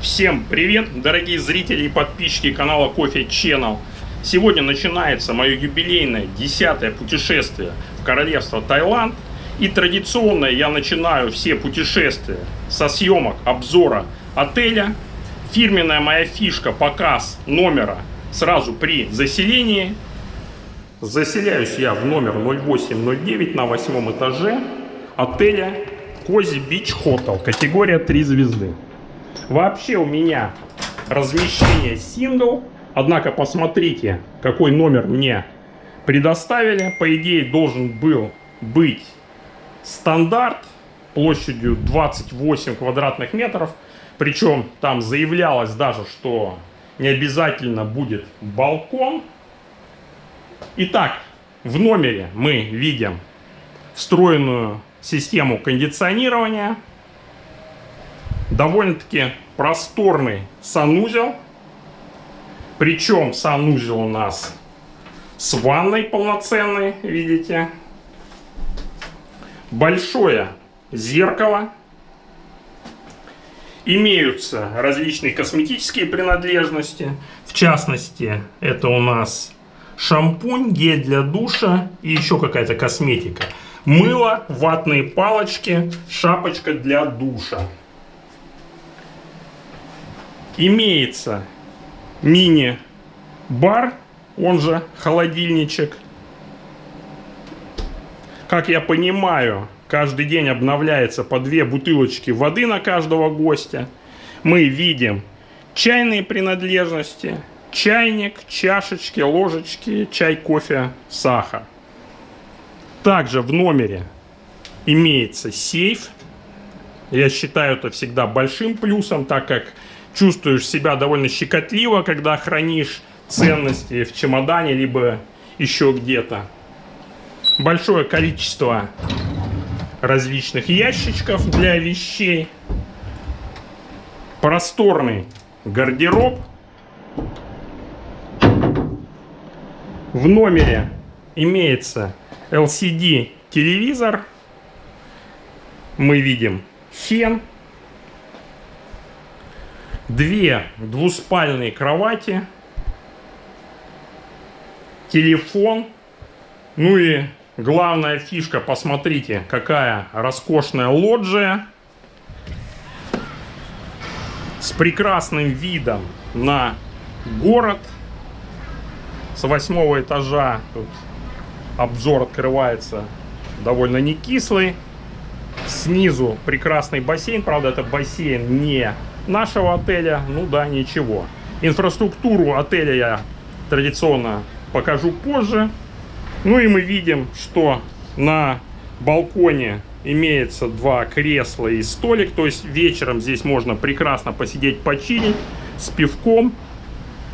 Всем привет, дорогие зрители и подписчики канала Coffee Channel. Сегодня начинается мое юбилейное 10-е путешествие в королевство Таиланд. И традиционно я начинаю все путешествия со съемок обзора отеля. Фирменная моя фишка — показ номера сразу при заселении. Заселяюсь я в номер 0809 на 8 этаже отеля Cozy Beach Hotel, категория 3 звезды. Вообще у меня размещение сингл, однако посмотрите, какой номер мне предоставили. По идее должен был быть стандарт площадью 28 квадратных метров. Причем там заявлялось даже, что не обязательно будет балкон. Итак, в номере мы видим встроенную систему кондиционирования. Довольно-таки просторный санузел. Причем санузел у нас с ванной полноценной, видите. Большое зеркало. Имеются различные косметические принадлежности. В частности, это у нас шампунь, гель для душа и еще какая-то косметика. Мыло, ватные палочки, шапочка для душа. Имеется мини-бар, он же холодильничек. Как я понимаю, каждый день обновляется по 2 бутылочки воды на каждого гостя. Мы видим чайные принадлежности, чайник, чашечки, ложечки, чай, кофе, сахар. Также в номере имеется сейф. Я считаю это всегда большим плюсом, так как чувствуешь себя довольно щекотливо, когда хранишь ценности в чемодане, либо еще где-то. Большое количество различных ящичков для вещей. Просторный гардероб. В номере имеется LCD телевизор. Мы видим фен. 2 двуспальные кровати. Телефон. Ну и главная фишка, посмотрите, какая роскошная лоджия. С прекрасным видом на город. С 8 этажа тут обзор открывается довольно не кислый. Снизу прекрасный бассейн. Правда, это бассейн не нашего отеля. Ну да, ничего. Инфраструктуру отеля я традиционно покажу позже. Ну и мы видим, что на балконе имеется 2 кресла и столик. То есть вечером здесь можно прекрасно посидеть, почилить с пивком,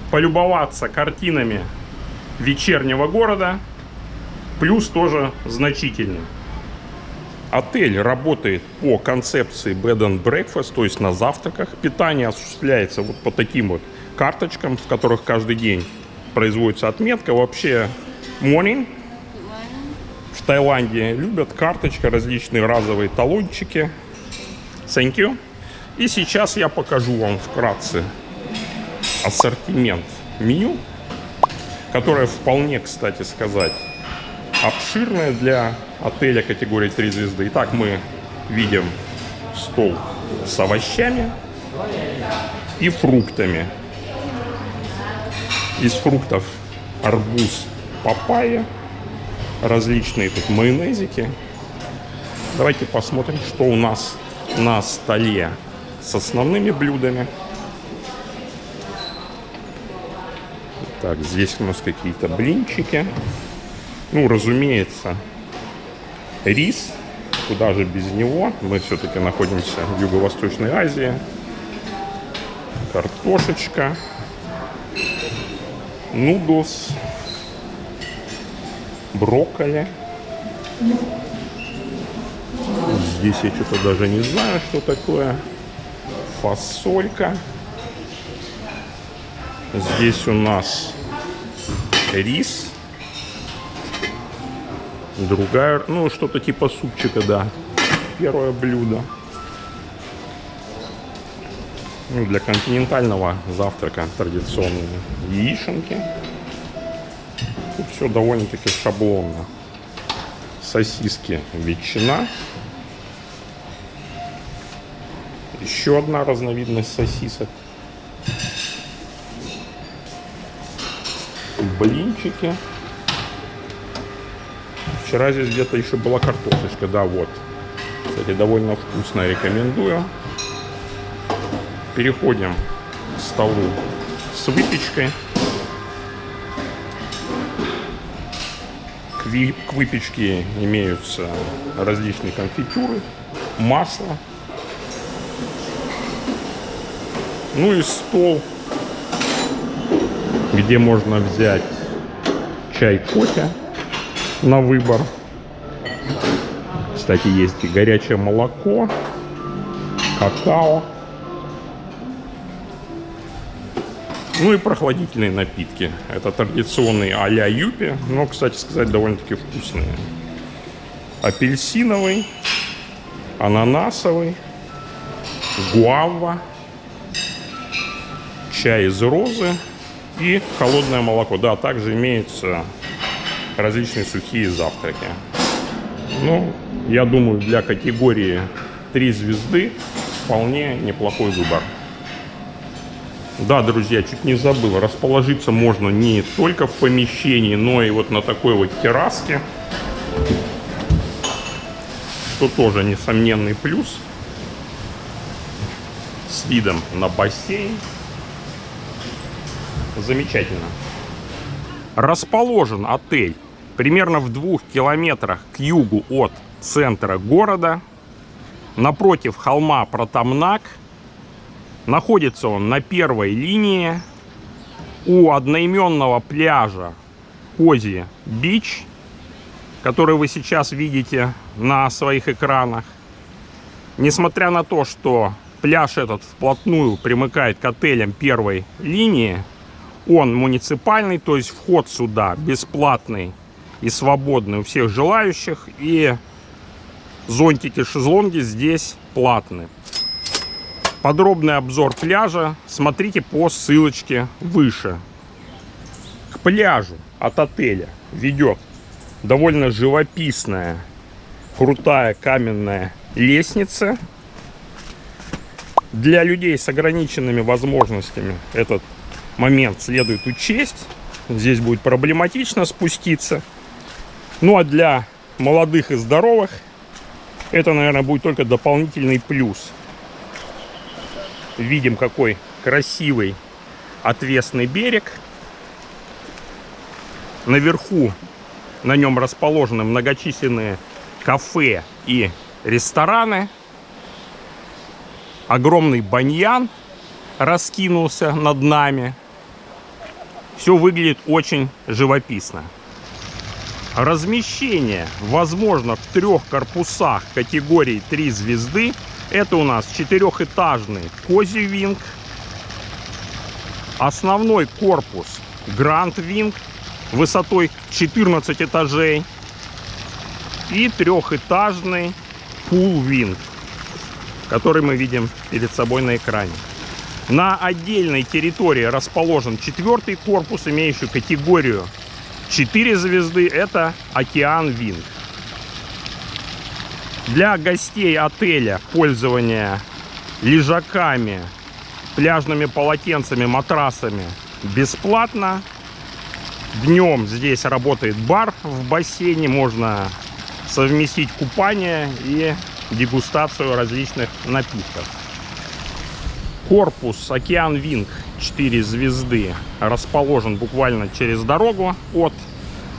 полюбоваться картинами вечернего города. Плюс тоже значительный. Отель работает по концепции Bed and Breakfast, то есть на завтраках. Питание осуществляется вот по таким вот карточкам, в которых каждый день производится отметка. Вообще morning в Таиланде любят карточка, различные разовые талончики. Thank you. И сейчас я покажу вам вкратце ассортимент меню, которое вполне, кстати сказать, обширное для отеля категории 3 звезды. Итак, мы видим стол с овощами и фруктами. Из фруктов арбуз, папайя, различные тут майонезики. Давайте посмотрим, что у нас на столе с основными блюдами. Так, здесь у нас какие-то блинчики. Ну, разумеется, рис. Куда же без него? Мы все-таки находимся в Юго-Восточной Азии. Картошечка. Нудлс. Брокколи. Здесь я что-то даже не знаю, что такое. Фасолька. Здесь у нас рис. Другая, ну, что-то типа супчика, да. Первое блюдо. Ну, для континентального завтрака традиционные яишенки. Тут все довольно-таки шаблонно. Сосиски, ветчина. Еще одна разновидность сосисок. Блинчики. Вчера здесь где-то еще была картошечка, да, вот. Кстати, довольно вкусно, рекомендую. Переходим к столу с выпечкой. К выпечке имеются различные конфитюры, масло. Ну и стол, где можно взять чай, кофе на выбор. Кстати, есть и горячее молоко, какао. Ну и прохладительные напитки. Это традиционные а-ля юпи, но, кстати сказать, довольно-таки вкусные. Апельсиновый, ананасовый, гуава, чай из розы и холодное молоко. Да, также имеются различные сухие завтраки. Ну, я думаю, для категории 3 звезды вполне неплохой выбор. Да, друзья, чуть не забыл, расположиться можно не только в помещении, но и вот на такой вот терраске, что тоже несомненный плюс, с видом на бассейн. Замечательно. Расположен отель примерно в 2 километрах к югу от центра города, напротив холма Протамнак. Находится он на первой линии у одноименного пляжа Кози Бич, который вы сейчас видите на своих экранах. Несмотря на то, что пляж этот вплотную примыкает к отелям первой линии, он муниципальный, то есть вход сюда бесплатный и свободный у всех желающих, и зонтики, шезлонги здесь платные. Подробный обзор пляжа смотрите по ссылочке выше. К пляжу от отеля ведет довольно живописная, крутая каменная лестница. Для людей с ограниченными возможностями этот момент следует учесть. Здесь будет проблематично спуститься. Ну а для молодых и здоровых это, наверное, будет только дополнительный плюс. Видим, какой красивый отвесный берег. Наверху на нем расположены многочисленные кафе и рестораны. Огромный баньян раскинулся над нами. Все выглядит очень живописно. Размещение возможно в 3 корпусах категории 3 звезды. Это у нас 4-этажный Кози Винг, основной корпус Гранд Винг высотой 14 этажей и 3-этажный Пул Винг, который мы видим перед собой на экране. На отдельной территории расположен 4-й корпус, имеющий категорию 4 звезды. Это Океан Винг. Для гостей отеля пользование лежаками, пляжными полотенцами, матрасами бесплатно. Днем здесь работает бар в бассейне. Можно совместить купание и дегустацию различных напитков. Корпус Океан Винг 4 звезды расположен буквально через дорогу от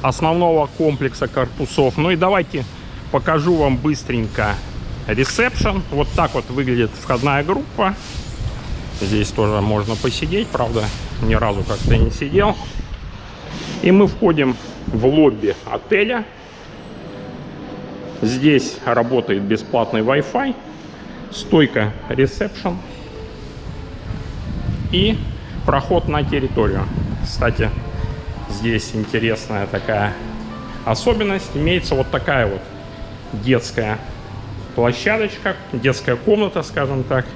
основного комплекса корпусов. Ну и давайте покажу вам быстренько ресепшн. Вот так вот выглядит входная группа. Здесь тоже можно посидеть, правда, ни разу как-то не сидел. И мы входим в лобби отеля. Здесь работает бесплатный Wi-Fi, стойка ресепшн и проход на территорию. Кстати, здесь интересная такая особенность. Имеется вот такая вот детская площадочка, детская комната, скажем так.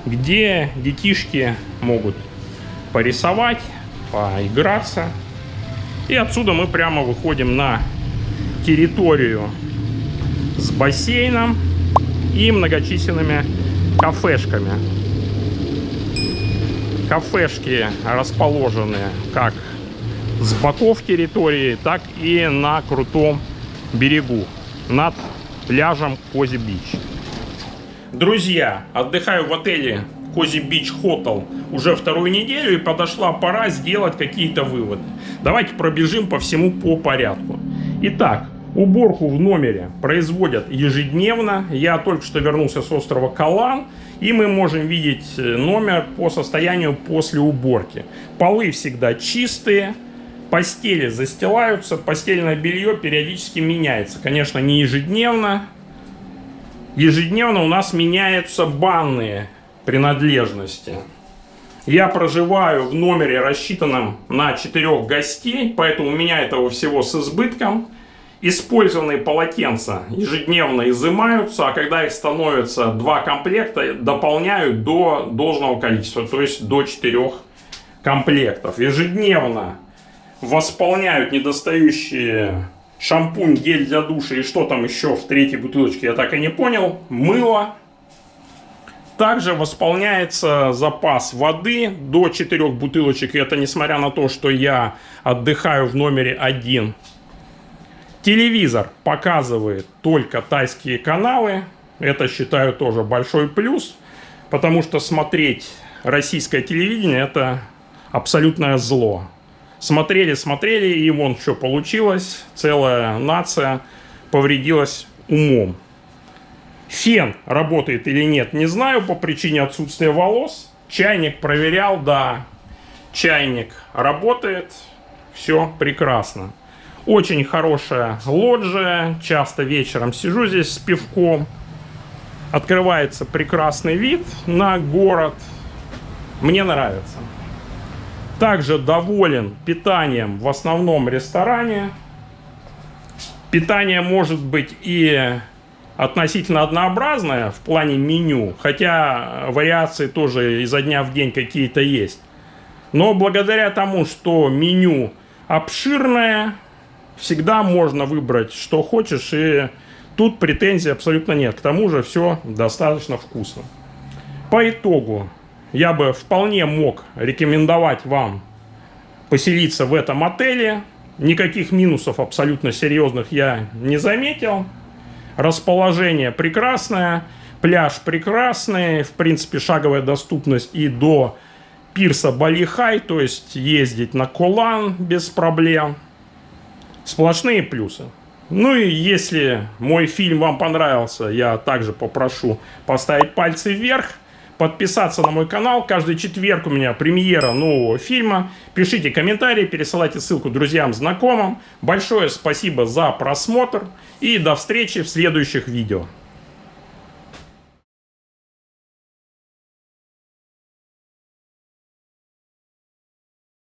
где детишки могут порисовать, поиграться. И отсюда мы прямо выходим на территорию с бассейном и многочисленными кафешками. Кафешки расположены как с боков территории, так и на крутом берегу над пляжем Кози Бич. Друзья, отдыхаю в отеле Кози Бич Хотел уже вторую неделю, и подошла пора сделать какие-то выводы. Давайте пробежим по всему по порядку. Итак, уборку в номере производят ежедневно. Я только что вернулся с острова Калан, и мы можем видеть номер по состоянию после уборки. Полы всегда чистые, постели застилаются, постельное белье периодически меняется. Конечно, не ежедневно. Ежедневно у нас меняются банные принадлежности. Я проживаю в номере, рассчитанном на 4 гостей, поэтому у меня этого всего с избытком. Использованные полотенца ежедневно изымаются, а когда их становится 2 комплекта, дополняют до должного количества, то есть до 4 комплектов. Ежедневно восполняют недостающие шампунь, гель для душа и что там еще в 3-й бутылочке, я так и не понял, мыло. Также восполняется запас воды до 4 бутылочек, и это несмотря на то, что я отдыхаю в номере один. Телевизор показывает только тайские каналы, это считаю тоже большой плюс, потому что смотреть российское телевидение — это абсолютное зло. Смотрели, и вон что получилось, целая нация повредилась умом. Фен работает или нет, не знаю, по причине отсутствия волос. Чайник проверял, да, чайник работает, все прекрасно. Очень хорошая лоджия, часто вечером сижу здесь с пивком. Открывается прекрасный вид на город, мне нравится. Также доволен питанием в основном ресторане. Питание может быть и относительно однообразное в плане меню, хотя вариации тоже изо дня в день какие-то есть. Но благодаря тому, что меню обширное, всегда можно выбрать, что хочешь, и тут претензий абсолютно нет. К тому же все достаточно вкусно. По итогу, я бы вполне мог рекомендовать вам поселиться в этом отеле. Никаких минусов абсолютно серьезных я не заметил. Расположение прекрасное, пляж прекрасный, в принципе шаговая доступность и до пирса Бали-Хай, то есть ездить на Колан без проблем. Сплошные плюсы. Ну и если мой фильм вам понравился, я также попрошу поставить пальцы вверх, подписаться на мой канал. Каждый четверг у меня премьера нового фильма. Пишите комментарии, пересылайте ссылку друзьям, знакомым. Большое спасибо за просмотр и до встречи в следующих видео.